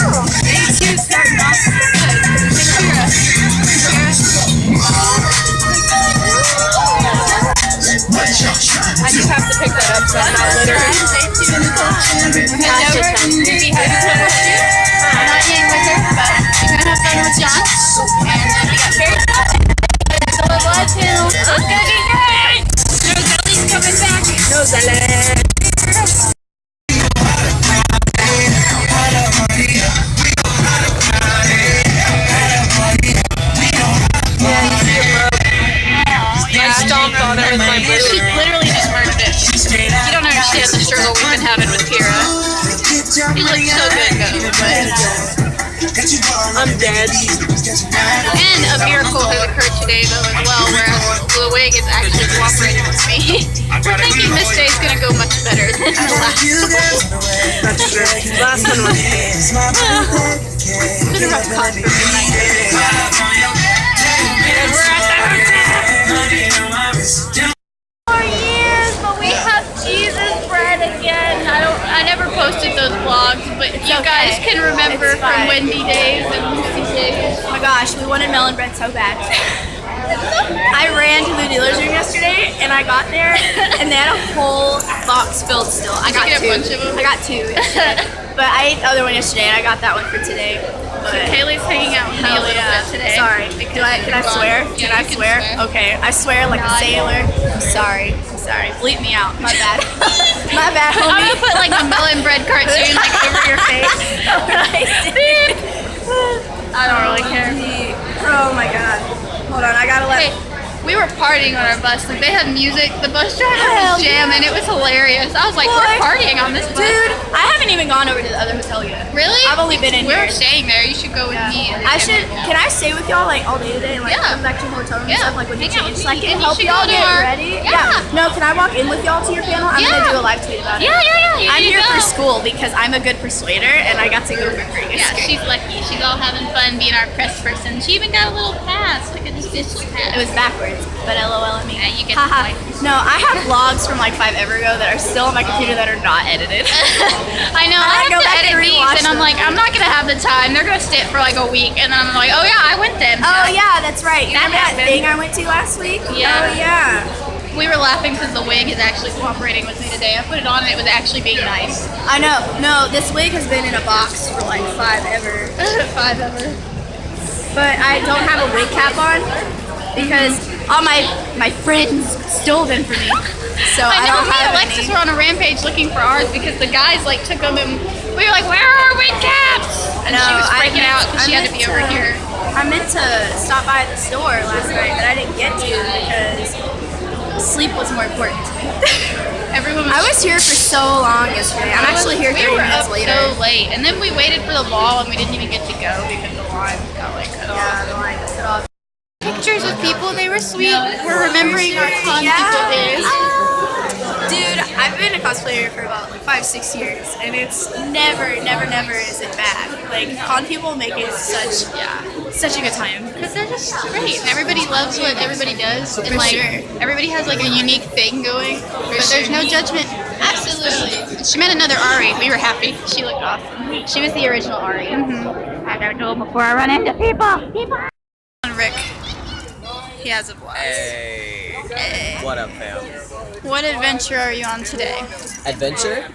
They do start off good. Shakira. I just have to pick that up so I'm not littering. Head over and maybe have a little shoot. I'm not eating with her, but you're gonna have fun with John. And then we got fairy stuff. There's a little blood too. It's gonna be great! NozoEli's coming back. NozoEli. She literally just murdered it. You don't understand the struggle we've been having with Kira. She looks so good though, but I'm dead. And a miracle has occurred today though as well, whereas the wig is actually cooperating with me. We're thinking this day is going to go much better than the last one. That's true. Last one was Bit of a cut for me. And we're at the hotel. 4 years, but we have Jesus bread again. I never posted those vlogs, but you guys can remember from Wendy days and Lucy days. Oh my gosh, we wanted melon bread so bad. I ran to the dealer's room yesterday and I got there and they had a whole box filled still. I got two. I got two yesterday. But I ate the other one yesterday and I got that one for today. So Kaylee's hanging out with me a little bit today. Sorry. Can I swear? Can I swear? Okay. I swear like a sailor. I'm sorry. Bleep me out. My bad. My bad, homie. I'm gonna put like a melon bread cartoon like over your face. I don't really care. Oh my god. Hold on, I gotta let. Hey, we were partying on our bus. Like they had music. The bus driver was jamming. It was hilarious. I was like, we're partying on this bus. Dude, I haven't even gone over to the other hotel yet. Really? I've only been in here. We're staying there. You should go with me. I should. Can I stay with y'all like all day today and like come back to the hotel room and stuff like when you change? So I can help y'all get ready. Yeah. No, can I walk in with y'all to your panel? I'm gonna do a live tweet about it. Yeah. I'm here for school because I'm a good persuader and I got to go for free. Yeah, she's lucky. She's all having fun being our press person. She even got a little pass, like an official pass. It was backwards, but LOL at me. Yeah, you get the point. No, I have vlogs from like 5 ever ago that are still on my computer that are not edited. I know. I have to edit these, and I'm like, I'm not gonna have the time. They're gonna sit for like a week, and then I'm like, oh yeah, I went then. Oh yeah, that's right. You remember that thing I went to last week? Yeah. Oh yeah. We were laughing because the wig is actually cooperating with me today. I put it on and it was actually being nice. I know. No, this wig has been in a box for like 5 ever. 5 ever. But I don't have a wig cap on because all my friends stole them from me. So I know, don't me have and Alexis any. were on a rampage looking for ours because the guys like took them and we were like, where are our wig caps? And she was freaking out because she had to be over here. I meant to stop by the store last night, but I didn't get to because sleep was more important to me. I was here for so long yesterday. I'm actually here 30 minutes later. We were up so late, and then we waited for the ball, and we didn't even get to go because the line got like cut off. Yeah, the line got cut off. Pictures of people, they were sweet. We're remembering our con people days. Dude, I've been a cosplayer for about like 5-6 years, and it's never is it bad. Like con people make it such a good time because they're just great. And everybody loves what everybody does, and like everybody has like a unique thing going. But there's no judgment. Absolutely. She met another Ari. We were happy. She looked awesome. She was the original Ari. I gotta go before I run into people. Rick. He has a blast. Hey. What up, fam? What adventure are you on today? Adventure?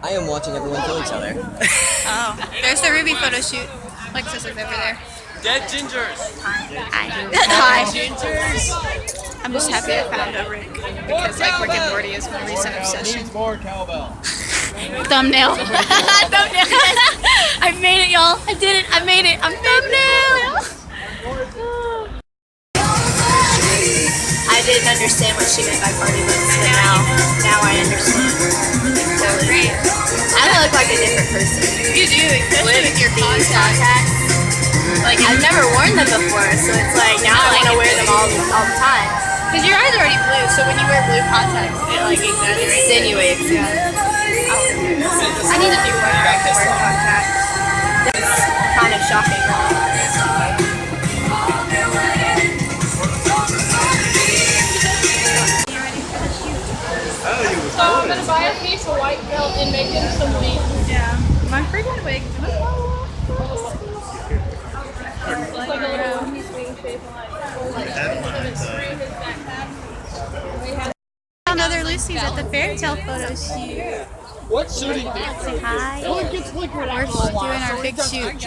I am watching everyone kill each other. Oh, there's the Ruby photo shoot. Lexus is over there. Dead gingers. Hi. Gingers. I'm just happy I found a Rick because like Rick and Morty is my recent obsession. Thumbnail. Thumbnail. I made it, y'all. I did it. I made it. I'm thumbnail. I didn't understand what she meant by party looks, but now I understand. So great. I look like a different person. You do, especially with your contacts. Like I've never worn them before, so it's like now I want to wear them all the time. Because your eyes are already blue, so when you wear blue contacts, it like insinuates. Yeah. I need to do more contacts. That's kind of shocking. So I'm gonna buy a piece of white belt and make him some wings. Yeah. My Freaking wig. Another Lucy's at the fairy tale photo shoot. What shooting? Say hi. We're doing our big shoot.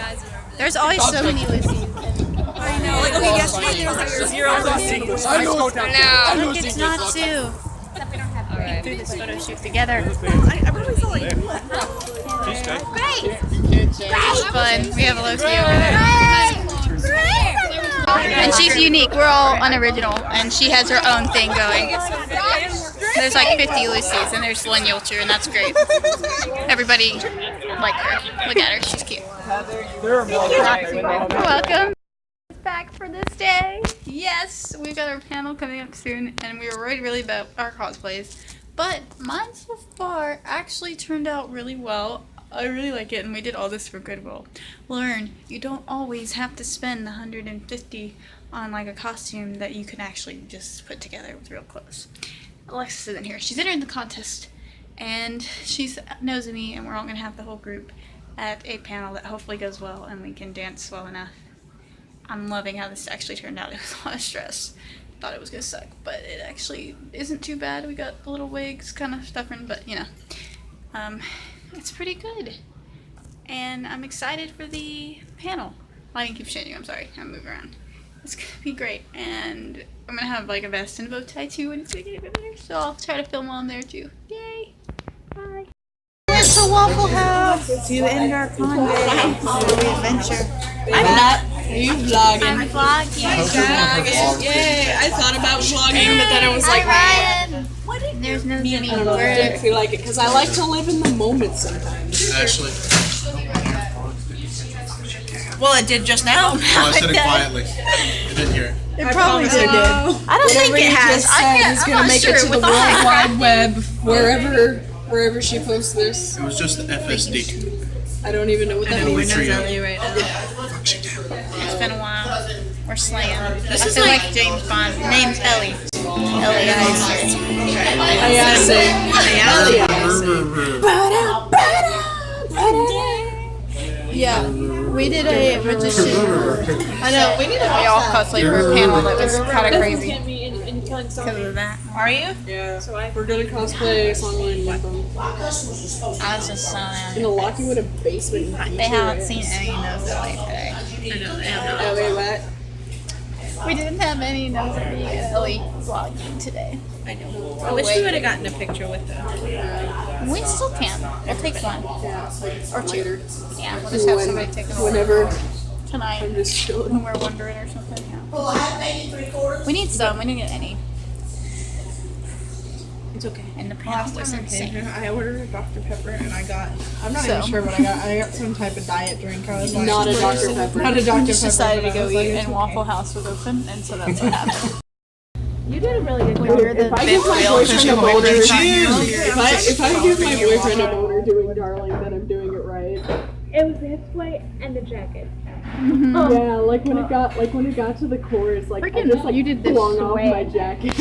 There's always so many Lucy's. I know. Like, okay, yesterday there was like 0 Lucy's. No. Look, it's not two. We threw this photo shoot together. I really saw like Great! It's fun. We have a Loki over there. And she's unique. We're all unoriginal. And she has her own thing going. There's like 50 Lucy's and there's one Yulcher, and that's great. Everybody like her. Look at her. She's cute. You're welcome. Back for this day. Yes, we've got our panel coming up soon, and we were worried really about our cosplays. But mine so far actually turned out really well. I really like it, and we did all this for Goodwill. Learn, you don't always have to spend $150 on like a costume that you can actually just put together with real clothes. Alexis isn't here. She's entering the contest, and she's NozoEli, and we're all going to have the whole group at a panel that hopefully goes well, and we can dance well enough. I'm loving how this actually turned out. It was a lot of stress. Thought it was going to suck, but it actually isn't too bad. We got the little wigs, kind of stubborn, but you know. It's pretty good. And I'm excited for the panel. Lighting keeps changing, I'm sorry. I'm moving around. It's going to be great. And I'm going to have like a vest and a bow tie too, and it's going to get a bit better. So I'll try to film while I'm there too. Yay! Bye! It's a Waffle House to end our con day. Adventure. I'm not. Are you vlogging? I'm vlogging. Yay! I thought about vlogging, but then I was like, Ryan. There's no I don't know. I didn't feel like it because I like to live in the moment sometimes. Ashley. Well, it did just now. Oh, I said it quietly. I didn't hear it. It probably did. I don't think it has. It's gonna make it to the World Wide Web wherever she posts this. It was just the FSD. I don't even know what that means. Trio. Right now. It's been a while. We're slaying. This is like James Bond. Name's Ellie. Ellie eyes. Yeah, we did a magician. I know, we did a y'all cosplay for a panel that was kind of crazy. Because of that. Are you? Yeah. We're gonna cosplay Songline Rhythm. I was just so Gonna lock you in a basement. They haven't seen any NozoEli today. Oh, wait, what? We didn't have any NozoEli vlogging today. I know. I wish we would have gotten a picture with them. We still can. We'll take one. Yeah, Or two. later. Yeah, we'll just have somebody take them Whenever tonight. I'm just chilling. When we're wondering or something. Yeah. We need some. We didn't get any. It's okay. And the panel was insane. I ordered a Dr. Pepper and I got, I'm not So. even sure what I got. I got some type of diet drink. I was like, Not a Dr. Pepper. Not a Dr. We just Pepper. decided to but I go was like, eat, it's and okay. Waffle House was open, and so that's what happened. You did a really good We're the If I fifth give my wheel. boyfriend a boner, Cheers! if I give my boyfriend a boner doing Darling, then I'm doing it right. It was the hip plate and the jacket. Yeah, like when it got to the chorus, like I just like you did this flung off way. my jacket.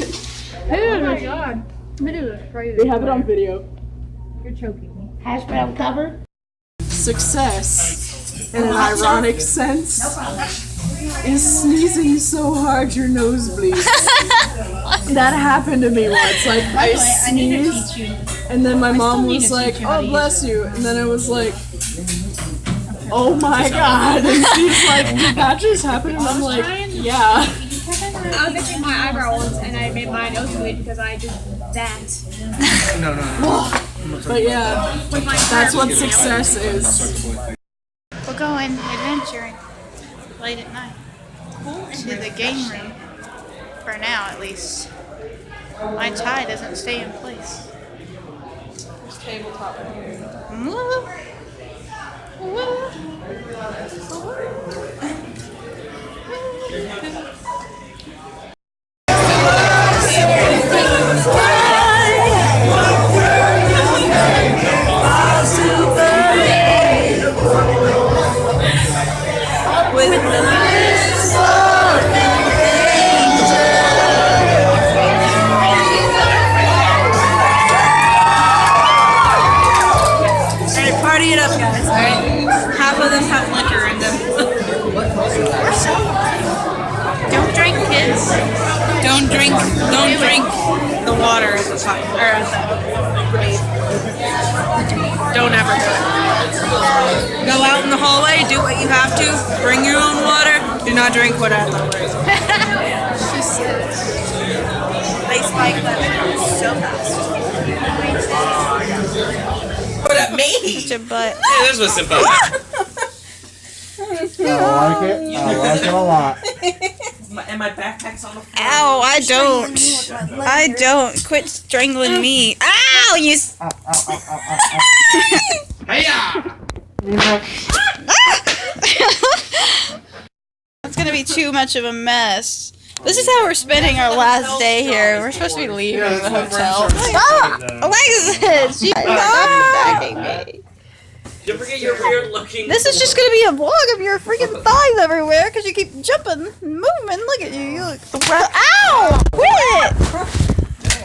Oh my god. It was crazy. They have it on video. You're choking me. Hash brown cover? Success, in an ironic sense, is sneezing so hard your nose bleeds. That happened to me once. Like I sneezed, and then my mom was like, "Oh, bless you," and then I was like, "Oh my god!" And she's like, "Did that just happen?" And I'm like, "Yeah." I was itching my eyebrow once and I made my nose bleed because I did that. No. But yeah, that's what success is. We're going adventuring late at night to the game room. For now, at least. My tie doesn't stay in place. There's tabletop. Woo. Woo. Party party it up, guys. All right. Half of them have liquor in them. Don't drink, kids. Don't drink the water at the top or at the rave. Don't ever do it. Go out in the hallway, do what you have to, bring your own water, do not drink whatever. They spike that so fast. What at me? Such a butt. Hey, this was simple. I like it. I like it a lot. And my backpack's on the floor. Ow, I don't. I don't. Quit strangling me. Ow, you. Ow, ow, ow, ow, ow, ow. It's gonna be too much of a mess. This is how we're spending our last day here. We're supposed to be leaving the hotel. Stop! Alexis! She's attacking me. Don't forget your weird looking. This is just gonna be a vlog of your freaking thighs everywhere because you keep jumping and moving. Look at you. You look. Ow! Quit!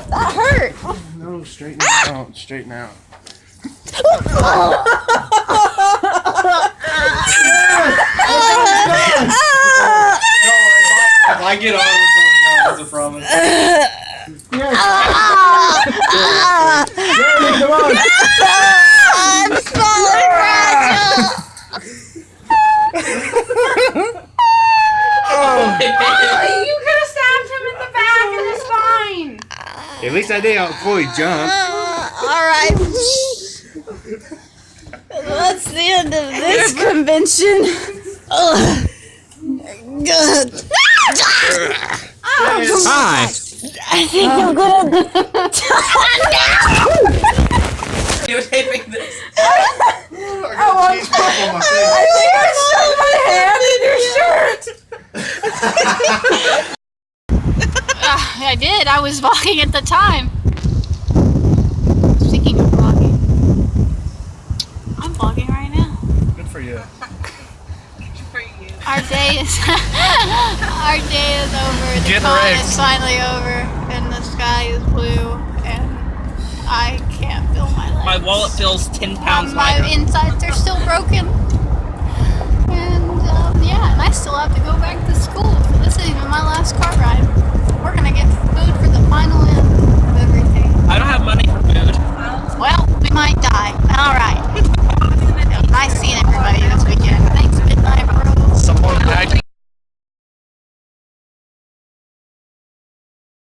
That hurt. No, straighten out. Straighten out. If I get on with something else, it's a problem. Jeremy, come on. I'm so fragile. You could have stabbed him in the back of the spine. At least I didn't fully jump. Alright. That's the end of this convention. Ugh. Good. Hi. I think I'm gonna. You're taping this. I got cheese pop on my face. I think I stole my hand in your shirt. I did. I was vlogging at the time. Speaking of vlogging, I'm vlogging right now. Good for you. Our day is over. The Get con wrecked. is finally over, and the sky is blue, and I can't feel my legs. My wallet feels 10 pounds My lighter. insides are still broken, and yeah, and I still have to go back to school. So this is even my last car ride. We're gonna get food for the final end.